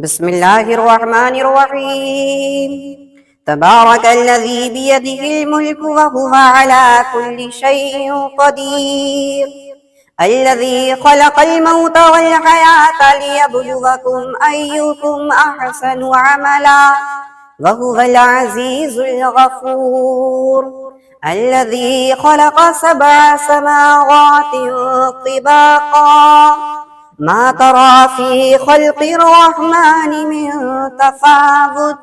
بسم الله الرحمن الرحيم. تبارك الذي بيده الملك وهو على كل شيء قدير، الذي خلق الموت والحياة ليبلوكم أيكم أحسن عملا وهو العزيز الغفور، الذي خلق 7 سماوات طباقا ما ترى في خلق الرحمن من تفاوت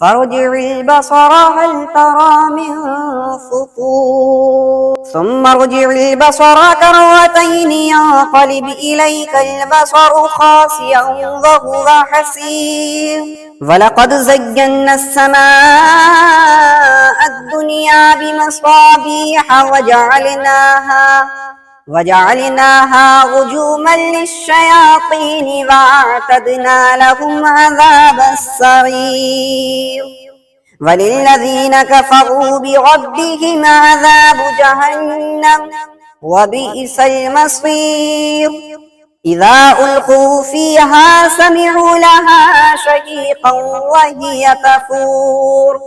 فارجع البصر هل ترى من فطور ثم ارجع البصر كرتين ينقلب إليك البصر خاسئا وهو حسير، ولقد زينا السماء الدنيا بمصابيح وجعلناها رجوما للشياطين وأعتدنا لهم عذاب السعير، وللذين كفروا بربهم عذاب جهنم وبئس المصير. إذا ألقوا فيها سمعوا لها شهيقا وهي تفور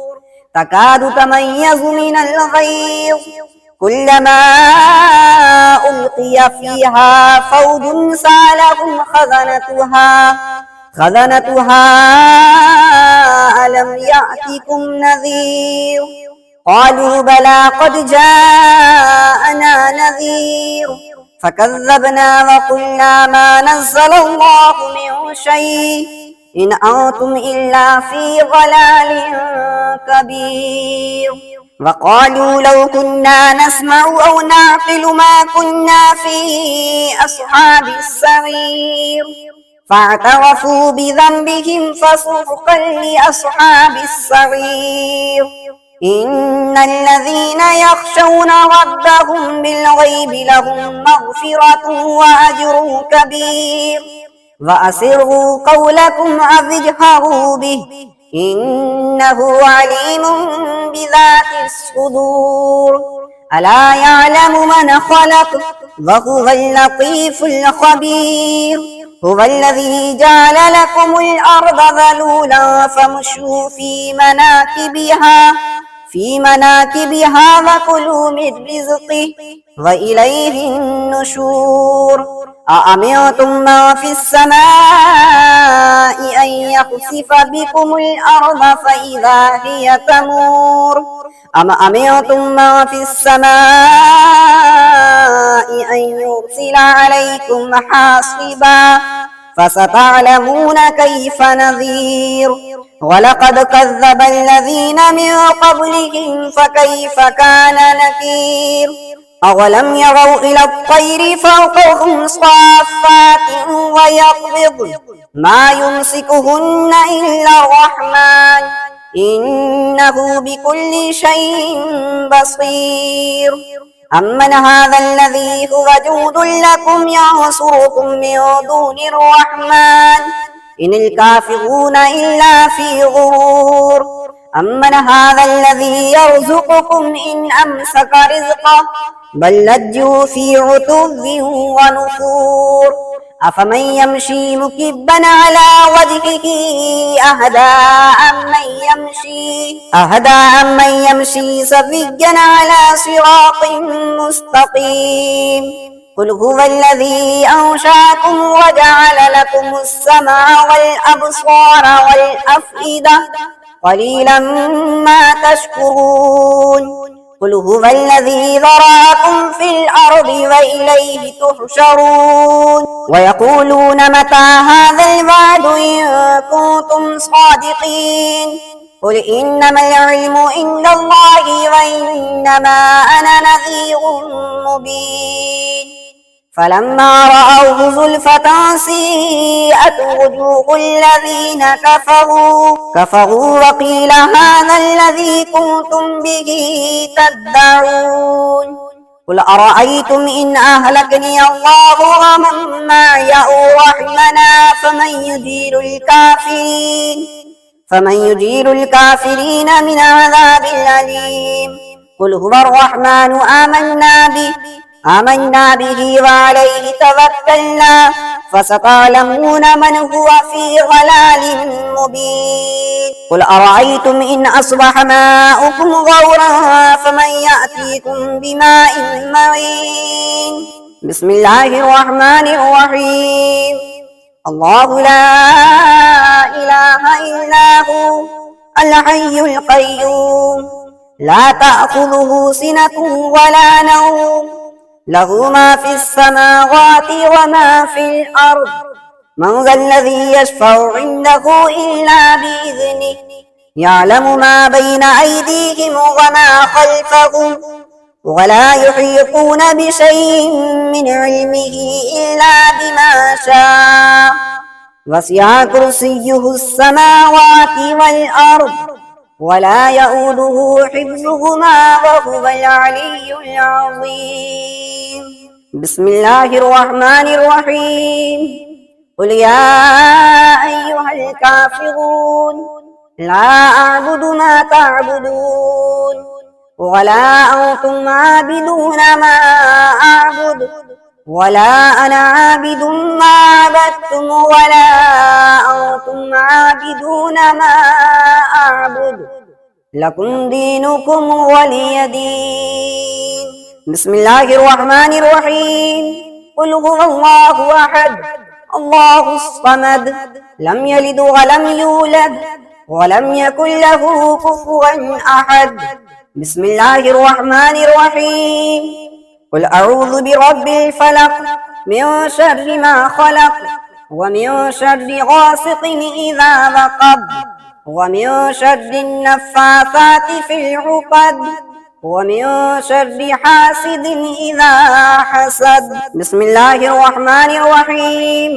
تكاد تميز من الغيظ، كلما ألقي فيها فوج سألهم خزنتها ألم يأتكم نذير، قالوا بلى قد جاءنا نذير فكذبنا وقلنا ما نزل الله من شيء إن أنتم إلا في ضلال كبير. وقالوا لو كنا نسمع أو نعقل ما كنا في أصحاب السعير، فاعترفوا بذنبهم فسحقا لأصحاب السعير. إن الذين يخشون ربهم بالغيب لهم مغفرة وأجر كبير، وأسروا قولكم أو اجهروا به إنه عليم بذات الصدور. ألا يعلم من خلق وهو اللطيف الخبير. هو الذي جعل لكم الأرض ذلولا فامشوا في مناكبها وكلوا من رزقه وإليه النشور. أأمنتم من في السماء أن يخسف بكم الأرض فإذا هي تمور أم أمنتم من في السماء أن يرسل عليكم حاصبا فستعلمون كيف نذير. ولقد كذب الذين من قبلهم فكيف كان نكير. أولم يروا إلى الطير فوقهم صافات ويقبض ما يمسكهن إلا الرحمن إنه بكل شيء بصير. أمن هذا الذي هو جود لكم ينصركم من دون الرحمن إن الكافرون إلا في غرور. أمن هذا الذي يرزقكم إن أمسك رزقه بل لجوا في عتو ونفور. أفمن يمشي مكبا على وجهه أهدى أمن يمشي سويا على صراط مستقيم. قل هو الذي أنشأكم وجعل لكم السمع والأبصار والأفئدة قليلا ما تشكرون. قل هو الذي ذرأكم في الأرض وإليه تحشرون. ويقولون متى هذا الوعد إن كنتم صادقين. قل إنما العلم عند الله وإنما أنا نذير مبين. فلما رأوه زلفة سيئت وجوه الذين كفروا وقيل هذا الذي كنتم به تدعون. قل أرأيتم إن أهلكني الله ومن معي أو رحمنا فمن يجير الكافرين من عذاب أليم. قل هو الرحمن آمنا به وعليه توكلنا فستعلمون من هو في ضلال مبين قل أرأيتم إن أصبح ماؤكم غورا فمن يأتيكم بماء معين بسم الله الرحمن الرحيم الله لا إله إلا هو الحي القيوم لا تأخذه سنة ولا نوم له ما في السماوات وما في الأرض من ذا الذي يشفع عنده إلا بإذنه يعلم ما بين أيديهم وما خلفهم ولا يحيطون بشيء من علمه إلا بما شاء وسع كرسيه السماوات والأرض ولا يؤوده حفظهما وهو العلي العظيم بسم الله الرحمن الرحيم قل يا أيها الكافرون لا أعبد ما تعبدون ولا أنتم عابدون ما أعبد ولا أنا عابد ما عبدتم ولا أنتم عابدون ما أعبد لكم دينكم ولي دين بسم الله الرحمن الرحيم قل هو الله أحد الله الصمد لم يلد ولم يولد ولم يكن له كفوا أحد بسم الله الرحمن الرحيم قل أعوذ برب الفلق من شر ما خلق ومن شر غاسق إذا وقب ومن شر النفاثات في العقد ومن شر حاسد إذا حسد بسم الله الرحمن الرحيم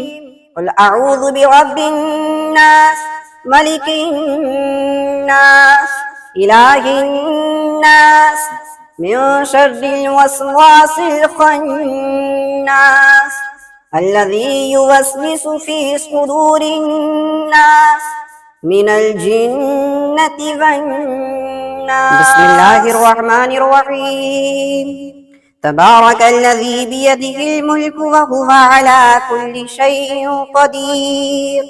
قل أعوذ برب الناس ملك الناس إله الناس من شر الوسواس الخناس الذي يوسوس في صدور الناس من الجنة والناس بسم الله الرحمن الرحيم تبارك الذي بيده الملك وهو على كل شيء قدير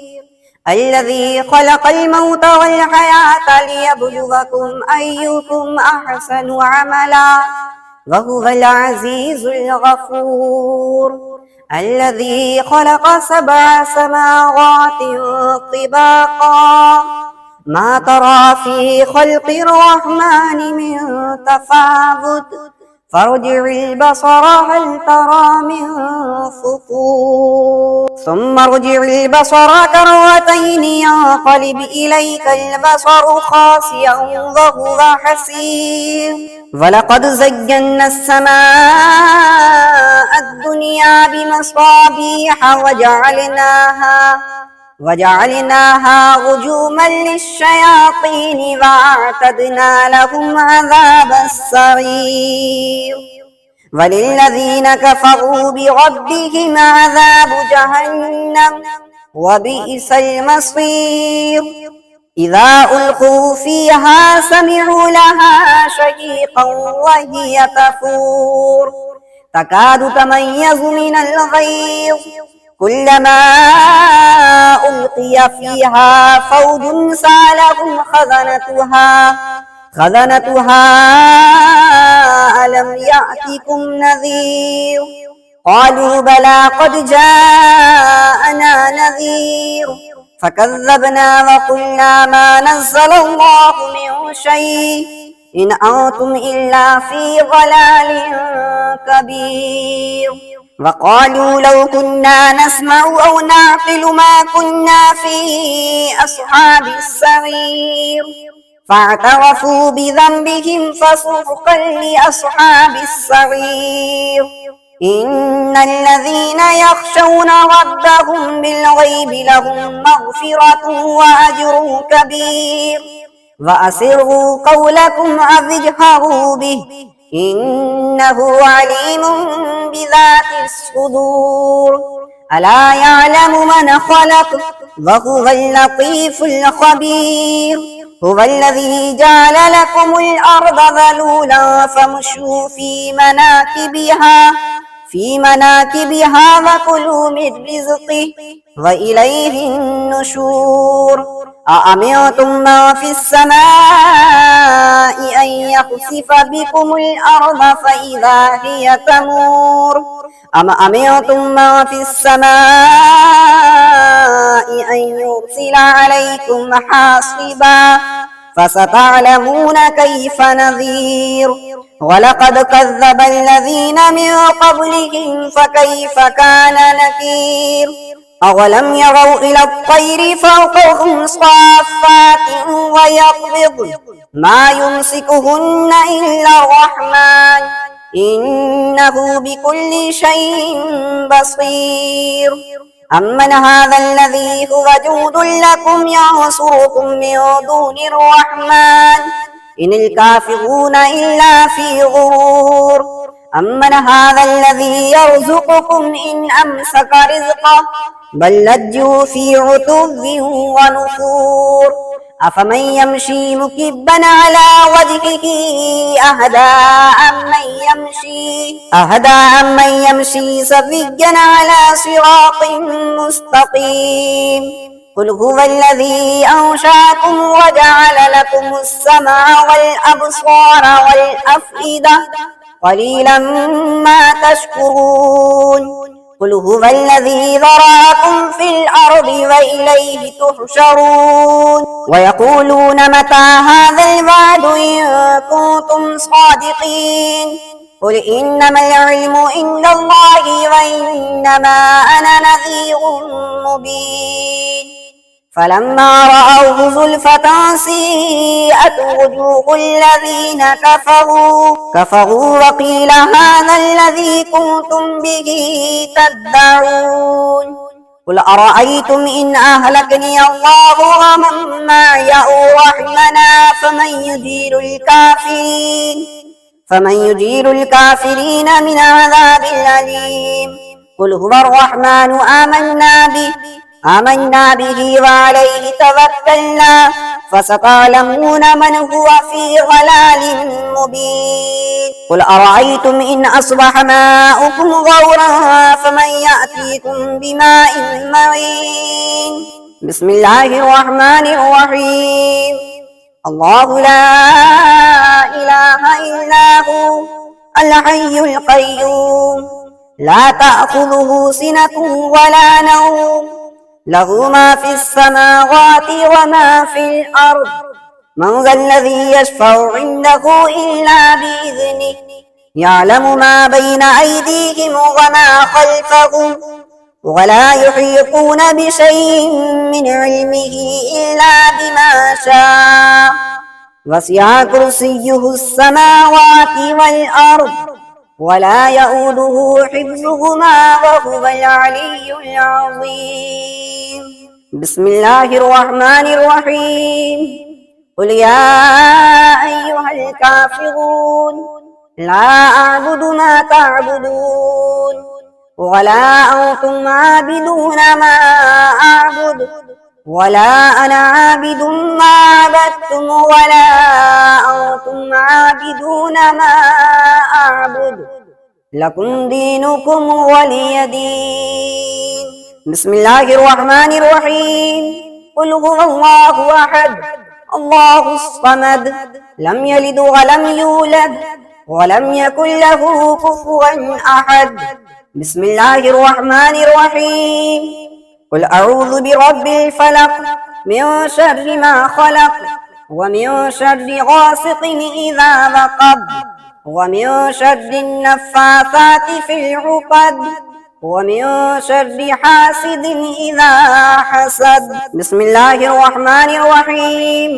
الذي خلق الموت والحياة ليبلوكم أيكم أحسن عملا وهو العزيز الغفور الذي خلق 7 سماوات طباقا ما ترى في خلق الرحمن من تفاوت فارجع البصر هل ترى من فطور ثم ارجع البصر كرتين ينقلب إليك البصر خاسئا وهو حسير ولقد زينا السماء الدنيا بمصابيح وجعلناها رجوما للشياطين وأعتدنا لهم عذاب السعير وللذين كفروا بربهم عذاب جهنم وبئس المصير إذا ألقوا فيها سمعوا لها شهيقا وهي تفور تكاد تميز من الغيظ كلما ألقي فيها فوج سألهم خزنتها ألم يأتكم نذير قالوا بلى قد جاءنا نذير فكذبنا وقلنا ما نزل الله من شيء إن أنتم إلا في ضلال كبير وقالوا لو كنا نسمع أو نعقل ما كنا في أصحاب السعير فاعترفوا بذنبهم فسحقا لأصحاب السعير إن الذين يخشون ربهم بالغيب لهم مغفرة وأجر كبير وأسروا قولكم أو اجهروا به إنه عليم بذات الصدور ألا يعلم من خلق وهو اللطيف الخبير هو الذي جعل لكم الأرض ذلولا فامشوا في مناكبها في مناكبها وكلوا من رزقه وإليه النشور أأمنتم من في السماء أن يخسف بكم الأرض فإذا هي تمور أم أمنتم من في السماء أن يرسل عليكم حاصبا فستعلمون كيف نذير ولقد كذب الذين من قبلهم فكيف كان نكير أولم يروا إلى الطير فوقهم صافات ويقبض ما يمسكهن إلا الرحمن إنه بكل شيء بصير أمن هذا الذي هو جود لكم ينصركم من دون الرحمن إن الكافرون إلا في غرور أمن هذا الذي يرزقكم إن أمسك رزقه بل لجوا في عتو ونفور أفمن يمشي مكبا على وجهه أهدى أمن يمشي سويا على صراط مستقيم قل هو الذي أنشأكم وجعل لكم السمع والأبصار والأفئدة قليلا ما تشكرون قل هو الذي ذرأكم في الأرض وإليه تحشرون ويقولون متى هذا الوعد إن كنتم صادقين قل إنما العلم عند الله وإنما أنا نذير مبين فلما رأوه زلفة سيئت وجوه الذين كفروا وقيل هذا الذي كنتم به تدعون قل أرأيتم إن أهلكني الله ومن معي أو رحمنا فمن يجير الكافرين من عذاب أليم قل هو الرحمن آمنا به وعليه توكلنا فستعلمون من هو في ضلال مبين قل أرأيتم إن أصبح ماؤكم غورا فمن يأتيكم بماء معين بسم الله الرحمن الرحيم الله لا إله إلا هو الحي القيوم لا تأخذه سنة ولا نوم له ما في السماوات وما في الأرض من ذا الذي يشفع عنده إلا بإذنه يعلم ما بين أيديهم وما خلفهم ولا يحيطون بشيء من علمه إلا بما شاء وسع كرسيه السماوات والأرض ولا يؤوده حفظهما وهو العلي العظيم بسم الله الرحمن الرحيم قل يا أيها الكافرون لا أعبد ما تعبدون ولا أنتم عابدون ما أعبد ولا أنا عابد ما عبدتم ولا أنتم عابدون ما أعبد لكم دينكم ولي دين بسم الله الرحمن الرحيم قل هو الله أحد الله الصمد لم يلد ولم يولد ولم يكن له كفوا أحد بسم الله الرحمن الرحيم قل أعوذ برب الفلق من شر ما خلق ومن شر غاسق إذا وقب ومن شر النفاثات في العقد ومن شر حاسد إذا حسد بسم الله الرحمن الرحيم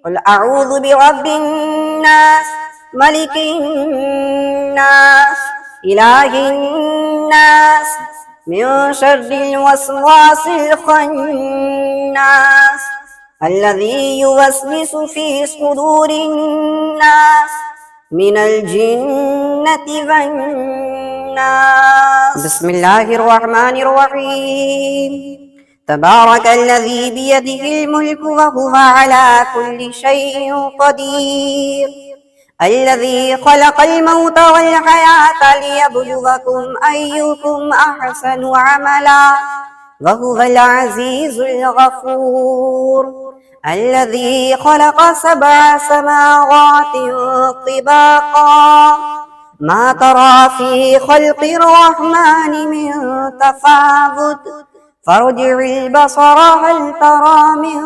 قل أعوذ برب الناس ملك الناس إله الناس من شر الوسواس الخناس الذي يوسوس في صدور الناس من الجنة والناس بسم الله الرحمن الرحيم تبارك الذي بيده الملك وهو على كل شيء قدير الذي خلق الموت والحياة ليبلوكم أيكم أحسن عملا وهو العزيز الغفور الذي خلق 7 سماوات طباقا ما ترى في خلق الرحمن من تفاوت فارجع البصر هل ترى من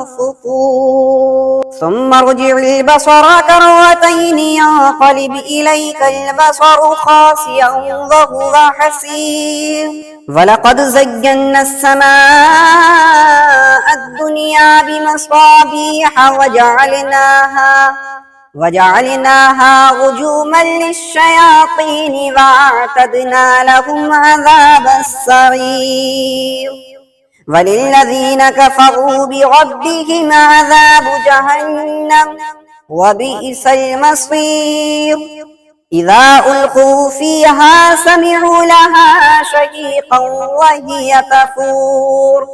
فطور ثم ارجع البصر كرتين ينقلب إليك البصر خاسئا وهو حسير ولقد زينا السماء الدنيا بمصابيح وجعلناها رجوما للشياطين وأعتدنا لهم عذاب السعير وللذين كفروا بربهم عذاب جهنم وبئس المصير إذا ألقوا فيها سمعوا لها شهيقا وهي تفور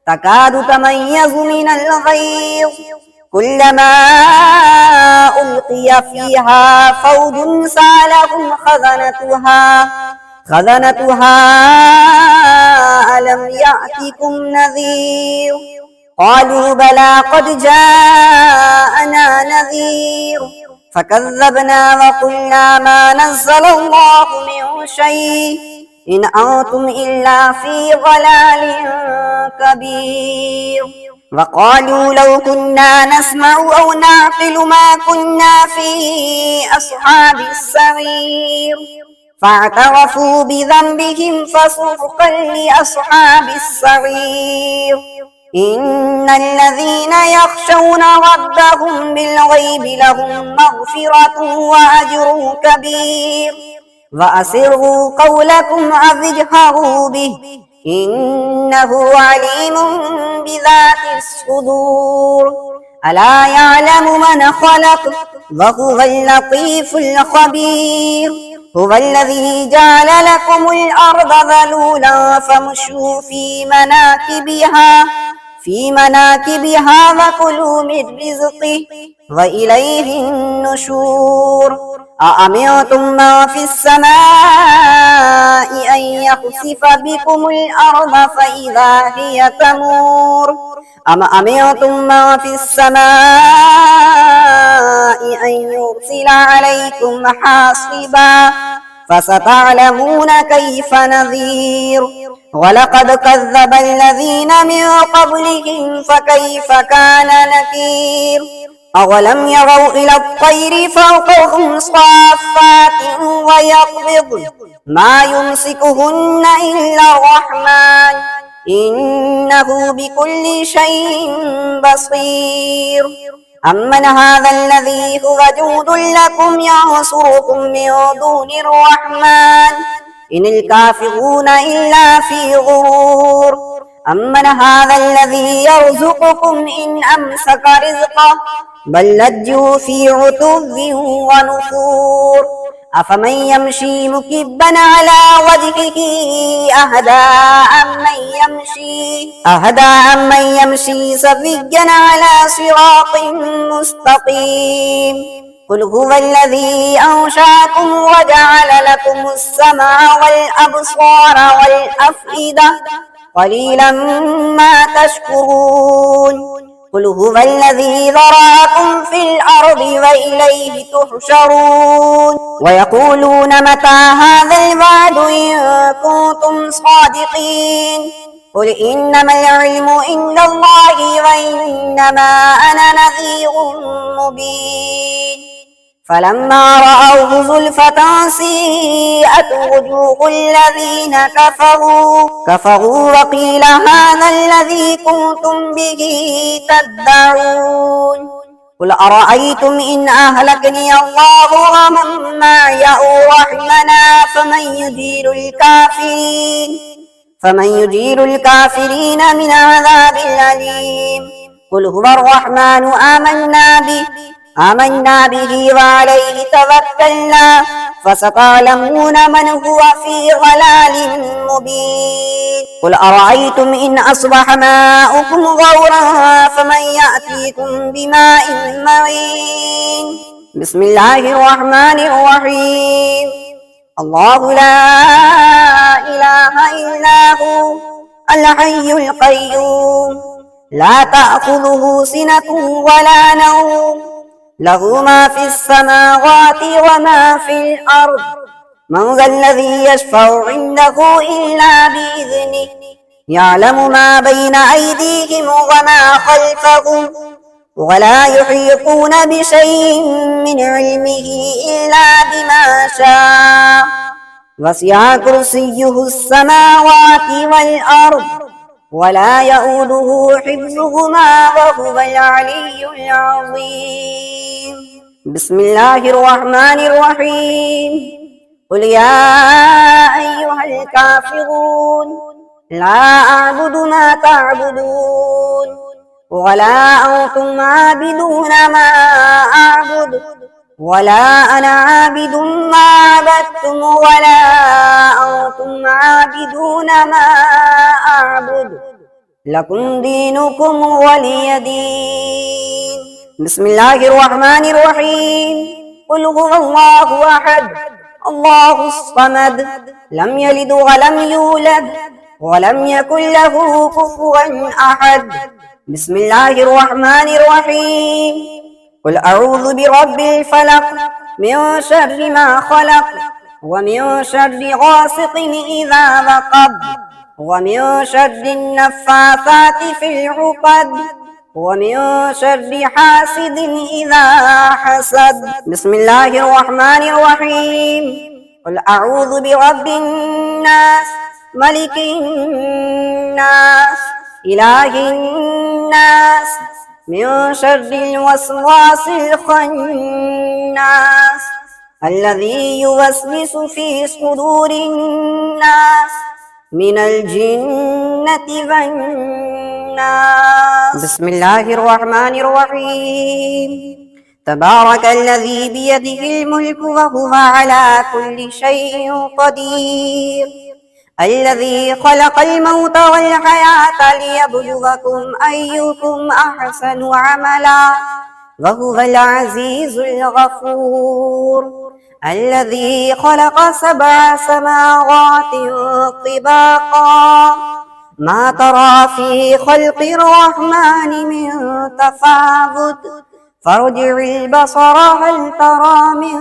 تكاد تميز من الغيظ كلما ألقي فيها فوج سألهم خزنتها ألم يأتكم نذير قالوا بلى قد جاءنا نذير فكذبنا وقلنا ما نزل الله من شيء إن أنتم إلا في ضلال كبير وقالوا لو كنا نسمع أو نعقل ما كنا في أصحاب السعير فاعترفوا بذنبهم فسحقا لأصحاب السعير إن الذين يخشون ربهم بالغيب لهم مغفرة وأجر كبير وأسروا قولكم أو اجهروا به إنه عليم بذات الصدور ألا يعلم من خلق وهو اللطيف الخبير هو الذي جعل لكم الأرض ذلولا فامشوا في مناكبها وكلوا من رزقه وإليه النشور أأمنتم من في السماء أن يخسف بكم الأرض فإذا هي تمور أم أمنتم من في السماء أن يرسل عليكم حاصبا فستعلمون كيف نذير ولقد كذب الذين من قبلهم فكيف كان نكير أولم يروا إلى الطير فوقهم صافات ويقبض ما يمسكهن إلا الرحمن إنه بكل شيء بصير أمن هذا الذي هو جود لكم ينصركم من دون الرحمن إن الكافرون إلا في غرور أمن هذا الذي يرزقكم إن أمسك رزقه بل لجوا في عتو ونفور أفمن يمشي مكبا على وجهه أهدى أمن يمشي سويا على صراط مستقيم قل هو الذي أنشأكم وجعل لكم السمع والأبصار والأفئدة قليلا ما تشكرون قل هو الذي ذرأكم في الأرض وإليه تحشرون ويقولون متى هذا الوعد إن كنتم صادقين قل إنما العلم عند الله وإنما أنا نذير مبين فلما رأوه زلفة سيئت وجوه الذين كفروا وقيل هذا الذي كنتم به تدعون قل أرأيتم إن أهلكني الله ومن معي أو رحمنا فمن يجير الكافرين من عذاب أليم قل هو الرحمن آمنا به وعليه توكلنا فستعلمون من هو في ضلال مبين قل أرأيتم إن أصبح ماؤكم غورا فمن يأتيكم بماء معين بسم الله الرحمن الرحيم الله لا إله إلا هو الحي القيوم لا تأخذه سنة ولا نوم له ما في السماوات وما في الأرض من ذا الذي يشفع عنده إلا بإذنه يعلم ما بين أيديهم وما خلفهم ولا يحيطون بشيء من علمه إلا بما شاء وسع كرسيه السماوات والأرض ولا يؤوده حفظهما وهو العلي العظيم بسم الله الرحمن الرحيم قل يا أيها الكافرون لا أعبد ما تعبدون ولا أنتم عابدون ما أعبد ولا أنا عابد ما عبدتم ولا أنتم عابدون ما أعبد لكم دينكم ولي دين بسم الله الرحمن الرحيم قل هو الله أحد الله الصمد لم يلد ولم يولد ولم يكن له كفوا أحد بسم الله الرحمن الرحيم قل أعوذ برب الفلق من شر ما خلق ومن شر غاسق إذا وقب ومن شر النفاثات في العقد ومن شر حاسد إذا حسد بسم الله الرحمن الرحيم قل أعوذ برب الناس ملك الناس إله الناس من شر الوسواس الخناس الذي يوسوس في صدور الناس من الجنة والناس بسم الله الرحمن الرحيم تبارك الذي بيده الملك وهو على كل شيء قدير الذي خلق الموت والحياة ليبلوكم أيكم أحسن عملا وهو العزيز الغفور الذي خلق 7 سماوات طباقا ما ترى في خلق الرحمن من تفاوت فارجع البصر هل ترى من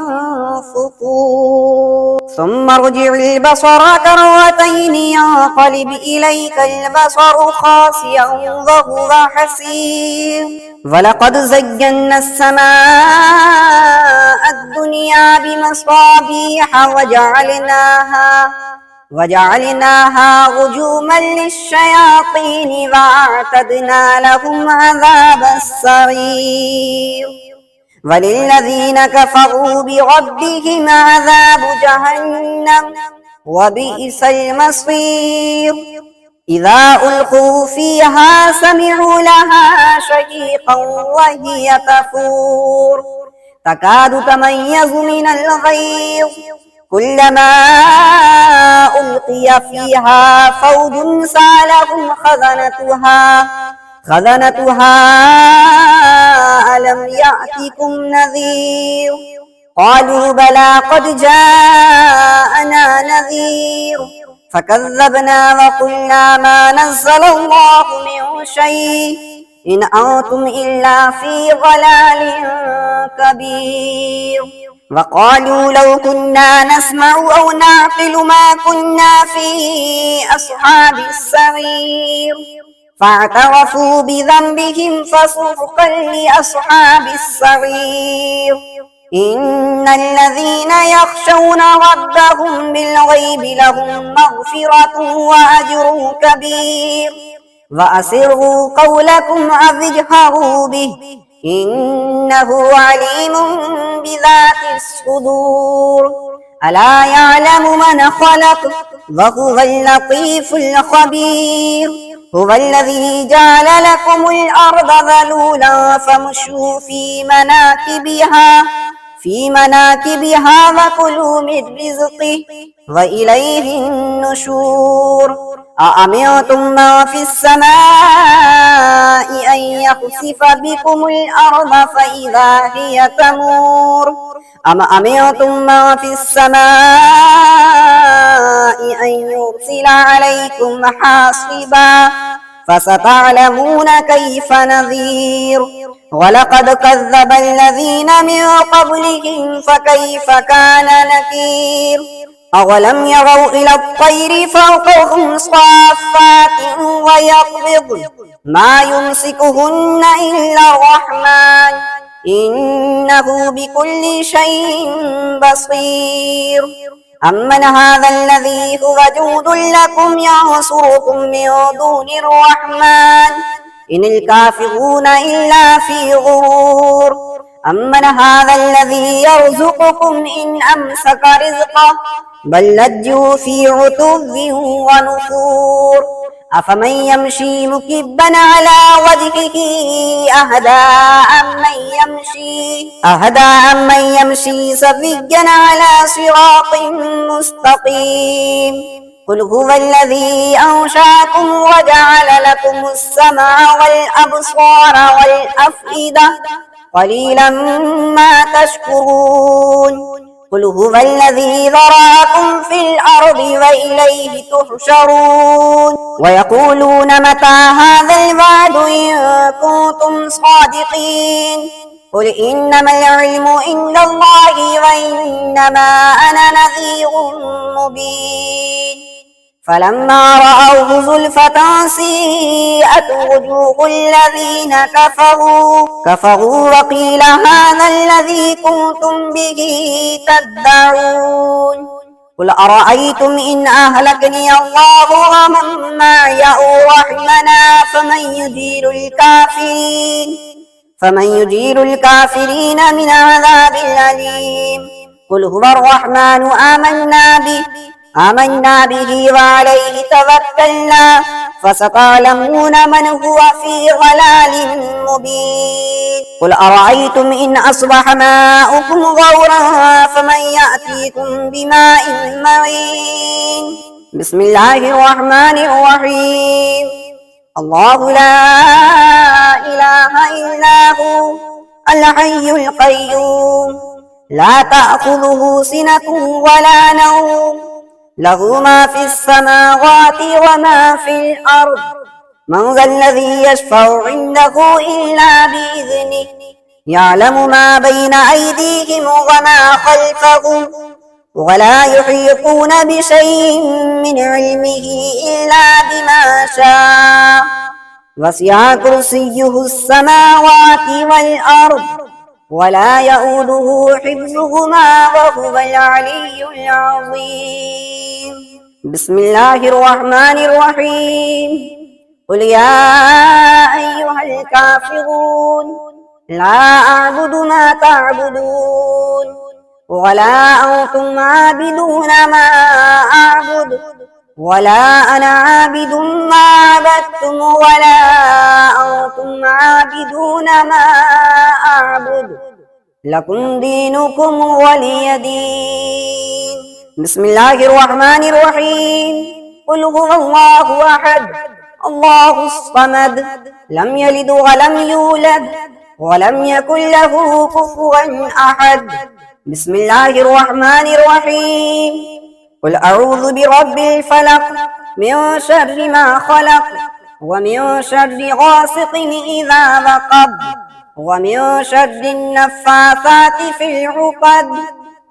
فطور ثم ارجع البصر كرتين ينقلب إليك البصر خاسئا وهو حسير ولقد زينا السماء الدنيا بمصابيح وجعلناها رجوما للشياطين وأعتدنا لهم عذاب السعير وللذين كفروا بربهم عذاب جهنم وبئس المصير إذا ألقوا فيها سمعوا لها شهيقا وهي تفور تكاد تميز من الغيظ كلما ألقي فيها فوج سألهم خزنتها ألم يأتكم نذير قالوا بلى قد جاءنا نذير فكذبنا وقلنا ما نزل الله من شيء إن أنتم إلا في ضلال كبير وقالوا لو كنا نسمع أو نعقل ما كنا في أصحاب السعير فاعترفوا بذنبهم فسحقا لأصحاب السعير إن الذين يخشون ربهم بالغيب لهم مغفرة وأجر كبير وأسروا قولكم أو اجهروا به إنه عليم بذات الصدور ألا يعلم من خلق وهو اللطيف الخبير هو الذي جعل لكم الأرض ذلولا فامشوا في مناكبها وكلوا من رزقه وإليه النشور أأمنتم من في السماء أن يخسف بكم الأرض فإذا هي تمور أم أمنتم من في السماء أن يرسل عليكم حاصبا فستعلمون كيف نذير ولقد كذب الذين من قبلهم فكيف كان نكير أولم يروا إلى الطير فوقهم صافات ويقبض ما يمسكهن إلا الرحمن إنه بكل شيء بصير أمن هذا الذي هو جود لكم ينصركم من دون الرحمن إن الكافرون إلا في غرور أمن هذا الذي يرزقكم إن أمسك رزقه بل لجوا في عتو ونفور أفمن يمشي مكبا على وجهه أهدى أمن يمشي سويا على صراط مستقيم قل هو الذي أنشأكم وجعل لكم السمع والأبصار والأفئدة قليلا ما تشكرون قل هو الذي ذرأكم في الأرض وإليه تحشرون ويقولون متى هذا الوعد إن كنتم صادقين قل إنما العلم عند الله وإنما أنا نذير مبين فلما رأوه زلفة سيئت وجوه الذين كفروا وقيل هذا الذي كنتم به تدعون قل أرأيتم إن أهلكني الله ومن معي أو رحمنا فمن يجير الكافرين من عذاب أليم قل هو الرحمن آمنا به وعليه توكلنا فستعلمون من هو في ضلال مبين قل أرأيتم إن أصبح ماؤكم غورا فمن يأتيكم بماء معين بسم الله الرحمن الرحيم الله لا إله إلا هو الحي القيوم لا تأخذه سنة ولا نوم له ما في السماوات وما في الأرض من ذا الذي يشفع عنده إلا بإذنه يعلم ما بين أيديهم وما خلفهم ولا يحيطون بشيء من علمه إلا بما شاء وسع كرسيه السماوات والأرض ولا يؤوده حفظهما وهو العلي العظيم بسم الله الرحمن الرحيم قل يا أيها الكافرون لا أعبد ما تعبدون ولا أنتم عابدون ما أعبد ولا أنا عابد ما عبدتم ولا أنتم عابدون ما أعبد لكم دينكم ولي دين بسم الله الرحمن الرحيم قل هو الله أحد الله الصمد لم يلد ولم يولد ولم يكن له كفوا أحد بسم الله الرحمن الرحيم قل أعوذ برب الفلق من شر ما خلق ومن شر غاسق إذا وقب ومن شر النفاثات في العقد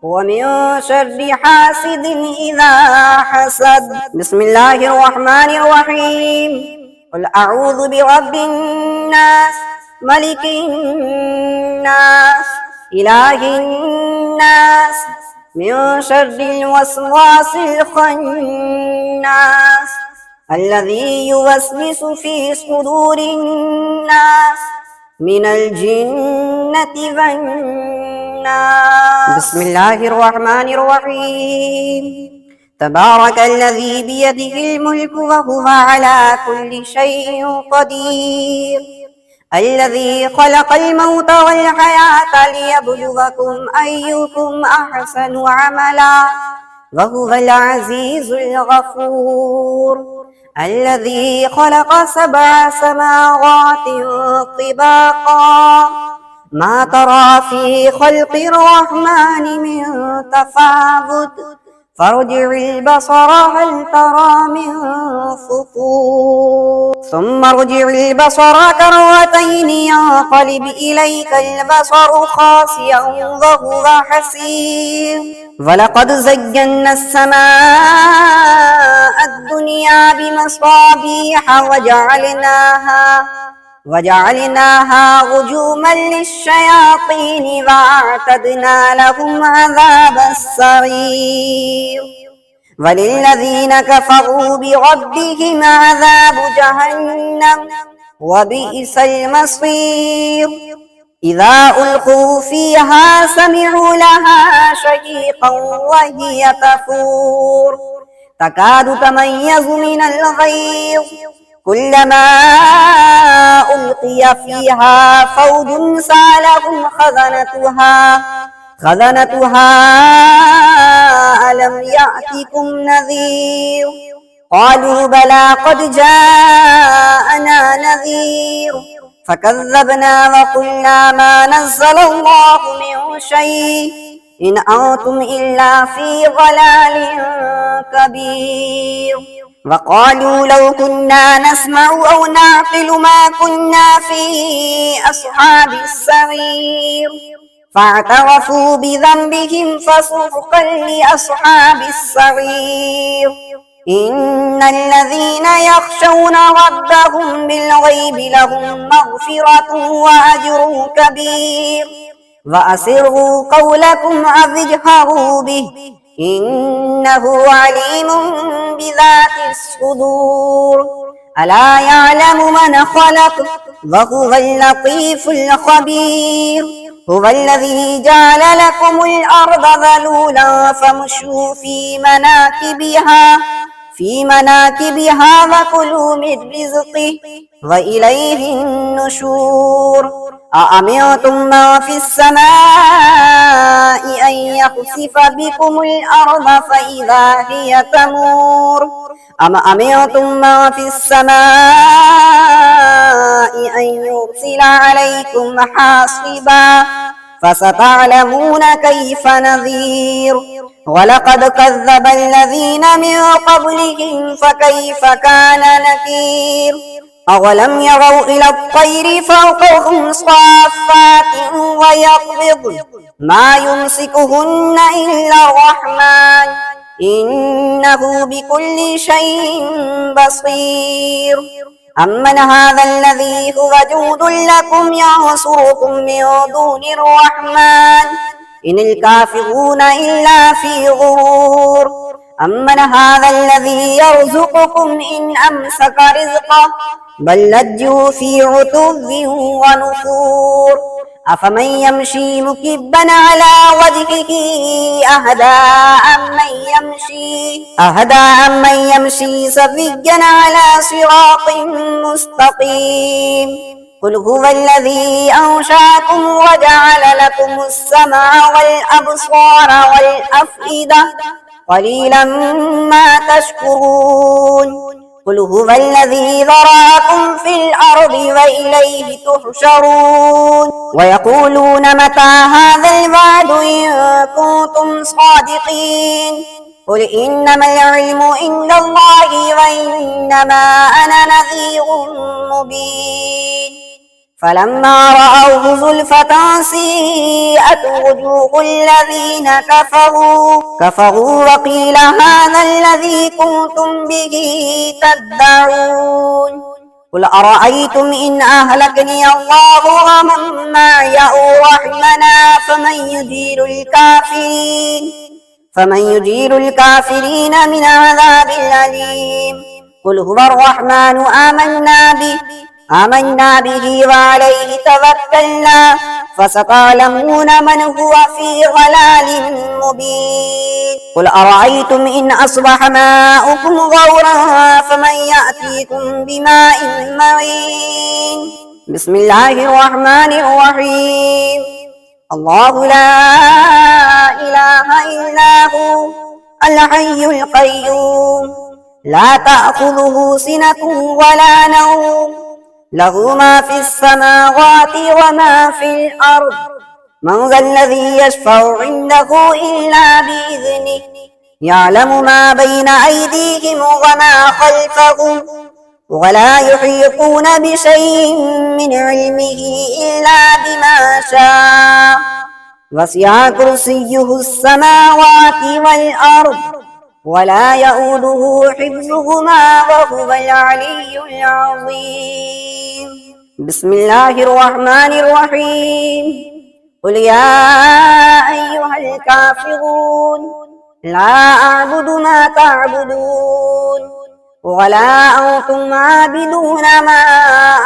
ومن شر حاسد إذا حسد بسم الله الرحمن الرحيم قل أعوذ برب الناس ملك الناس إله الناس من شر الوسواس الخناس الذي يوسوس في صدور الناس من الجنة والناس بسم الله الرحمن الرحيم تبارك الذي بيده الملك وهو على كل شيء قدير الذي خلق الموت والحياة ليبلوكم أيكم أحسن عملا وهو العزيز الغفور الذي خلق 7 سماوات طباقا ما ترى في خلق الرحمن من تفاوت فارجع البصر هل ترى من فطور ثم ارجع البصر كرتين ينقلب إليك البصر خاسئا وهو حسير ولقد زينا السماء الدنيا بمصابيح وجعلناها رجوما للشياطين وأعتدنا لهم عذاب السعير وللذين كفروا بربهم عذاب جهنم وبئس المصير إذا ألقوا فيها سمعوا لها شهيقا وهي تفور تكاد تميز من الغيظ كلما ألقي فيها فوج سألهم خزنتها ألم يأتكم نذير قالوا بلى قد جاءنا نذير فكذبنا وقلنا ما نزل الله من شيء إن أنتم إلا في ضلال كبير وقالوا لو كنا نسمع أو نعقل ما كنا في أصحاب السعير فاعترفوا بذنبهم فسحقا لأصحاب السعير إن الذين يخشون ربهم بالغيب لهم مغفرة وأجر كبير وأسروا قولكم أو اجهروا به إنه عليم بذات الصدور ألا يعلم من خلق وهو اللطيف الخبير هو الذي جعل لكم الأرض ذلولا فامشوا في مناكبها وكلوا من رزقه وإليه النشور أأمنتم من في السماء أن يخسف بكم الأرض فإذا هي تمور أم أمنتم من في السماء أن يرسل عليكم حاصبا فستعلمون كيف نذير ولقد كذب الذين من قبلهم فكيف كان نكير أولم يروا إلى الطير فوقهم صافات ويقبض ما يمسكهن إلا الرحمن إنه بكل شيء بصير أمن هذا الذي هو جود لكم ينصركم من دون الرحمن إن الكافرون إلا في غرور أمن هذا الذي يرزقكم إن أمسك رزقه بل لجوا في عتو ونفور أفمن يمشي مكبا على وجهه أهدى أمن يمشي سويا على صراط مستقيم قل هو الذي أنشأكم وجعل لكم السمع والأبصار والأفئدة قليلا ما تشكرون قل هو الذي ذرأكم في الأرض وإليه تحشرون ويقولون متى هذا الوعد إن كنتم صادقين قل إنما العلم عند الله وإنما أنا نذير مبين فلما رأوه زلفة سيئت وجوه الذين كفروا وقيل هذا الذي كنتم به تدعون قل أرأيتم إن أهلكني الله ومن معي أو رحمنا فمن يجير الكافرين من عذاب أليم قل هو الرحمن آمنا به وعليه توكلنا فستعلمون من هو في ضلال مبين قل أرأيتم إن أصبح ماؤكم غورا فمن يأتيكم بماء معين بسم الله الرحمن الرحيم الله لا إله إلا هو الحي القيوم لا تأخذه سنة ولا نوم له ما في السماوات وما في الأرض من ذا الذي يشفع عنده إلا بإذنه يعلم ما بين أيديهم وما خلفهم ولا يحيطون بشيء من علمه إلا بما شاء وسع كرسيه السماوات والأرض ولا يؤوده حفظهما وهو العلي العظيم. بسم الله الرحمن الرحيم. قل يا أيها الكافرون لا أعبد ما تعبدون ولا أنتم عابدون ما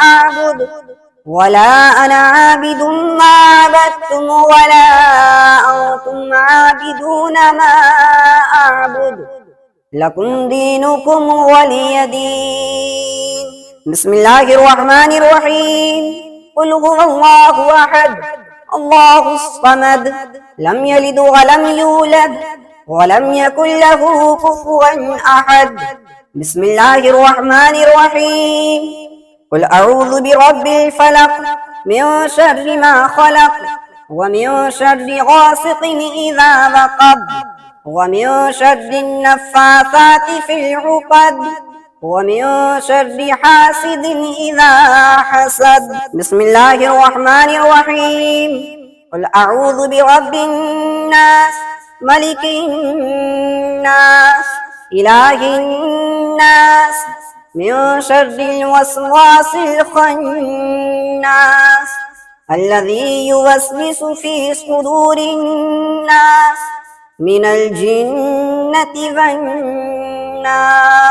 أعبد ولا أنا عابد ما عبدتم ولا أنتم عابدون ما أعبد لكم دينكم ولي دين. بسم الله الرحمن الرحيم. قل هو الله أحد الله الصمد لم يلد ولم يولد ولم يكن له كفوا أحد. بسم الله الرحمن الرحيم. قل أعوذ برب الفلق من شر ما خلق ومن شر غاسق إذا وقب ومن شر النفاثات في العقد ومن شر حاسد إذا حسد. بسم الله الرحمن الرحيم. قل أعوذ برب الناس ملك الناس إله الناس من شر الوسواس الخناس الذي يوسوس في صدور الناس من الجنة والناس.